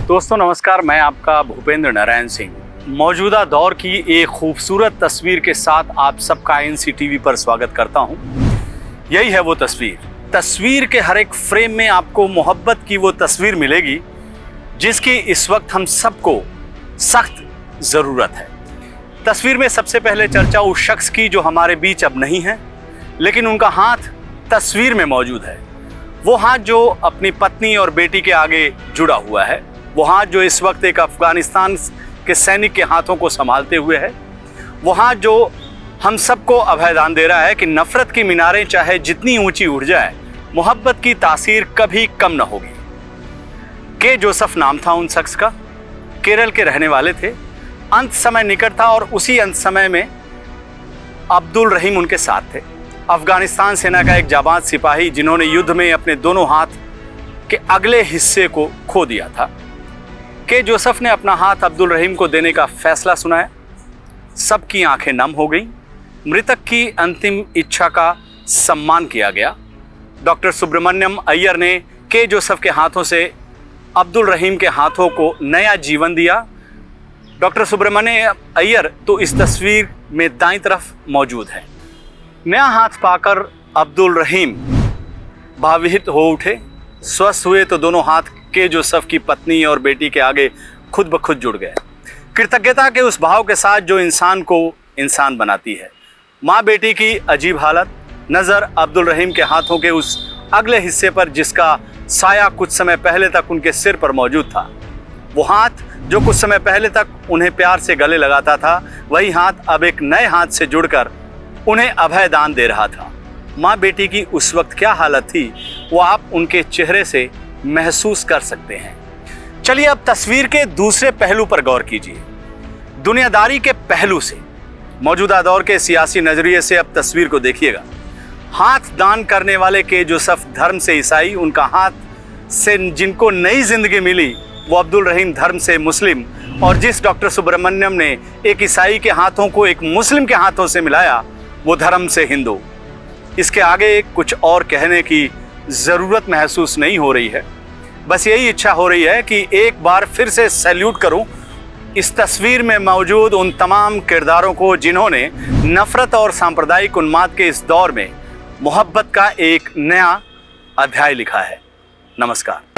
दोस्तों नमस्कार, मैं आपका भूपेंद्र नारायण सिंह मौजूदा दौर की एक खूबसूरत तस्वीर के साथ आप सबका एनसीटीवी पर स्वागत करता हूं। यही है वो तस्वीर के हर एक फ्रेम में आपको मोहब्बत की वो तस्वीर मिलेगी जिसकी इस वक्त हम सबको सख्त ज़रूरत है। तस्वीर में सबसे पहले चर्चा उस शख्स की जो हमारे बीच अब नहीं है, लेकिन उनका हाथ तस्वीर में मौजूद है। वो हाथ जो अपनी पत्नी और बेटी के आगे जुड़ा हुआ है, वो हाथ जो इस वक्त एक अफगानिस्तान के सैनिक के हाथों को संभालते हुए है, वो हाथ जो हम सबको अभयदान दे रहा है कि नफरत की मीनारें चाहे जितनी ऊंची उड़ जाए, मोहब्बत की तासीर कभी कम न होगी। के जोसेफ नाम था उन शख्स का, केरल के रहने वाले थे। अंत समय निकट था और उसी अंत समय में अब्दुल रहीम उनके साथ थे। अफगानिस्तान सेना का एक जाबाज सिपाही जिन्होंने युद्ध में अपने दोनों हाथ के अगले हिस्से को खो दिया था। के जोसेफ ने अपना हाथ अब्दुल रहीम को देने का फैसला सुनाया। सबकी आंखें नम हो गईं। मृतक की अंतिम इच्छा का सम्मान किया गया। डॉक्टर सुब्रमण्यम अय्यर ने के जोसेफ के हाथों से अब्दुल रहीम के हाथों को नया जीवन दिया। डॉक्टर सुब्रमण्यम अय्यर तो इस तस्वीर में दाईं तरफ मौजूद है। नया हाथ पाकर अब्दुल रहीम भावुक हो उठे। स्वस्थ हुए तो दोनों हाथ के जोसेफ की पत्नी और बेटी के आगे खुद ब खुद जुड़ गए। कृतज्ञता के उस भाव के साथ जो इंसान को इंसान बनाती है। माँ बेटी की अजीब हालत। नज़र अब्दुल रहीम के हाथों के उस अगले हिस्से पर जिसका साया कुछ समय पहले तक उनके सिर पर मौजूद था। वो हाथ जो कुछ समय पहले तक उन्हें प्यार से गले लगाता था, वही हाथ अब एक नए हाथ से जुड़कर उन्हें अभय दान दे रहा था। माँ बेटी की उस वक्त क्या हालत थी, वो आप उनके चेहरे से महसूस कर सकते हैं। चलिए अब तस्वीर के दूसरे पहलू पर गौर कीजिए, दुनियादारी के पहलू से। मौजूदा दौर के सियासी नजरिए से अब तस्वीर को देखिएगा। हाथ दान करने वाले के जोसेफ धर्म से ईसाई, उनका हाथ से जिनको नई जिंदगी मिली वो अब्दुल रहीम धर्म से मुस्लिम, और जिस डॉक्टर सुब्रमण्यम ने एक ईसाई के हाथों को एक मुस्लिम के हाथों से मिलाया वो धर्म से हिंदू। इसके आगे कुछ और कहने की ज़रूरत महसूस नहीं हो रही है। बस यही इच्छा हो रही है कि एक बार फिर से सैल्यूट करूं इस तस्वीर में मौजूद उन तमाम किरदारों को जिन्होंने नफरत और सांप्रदायिक उन्माद के इस दौर में मोहब्बत का एक नया अध्याय लिखा है। नमस्कार।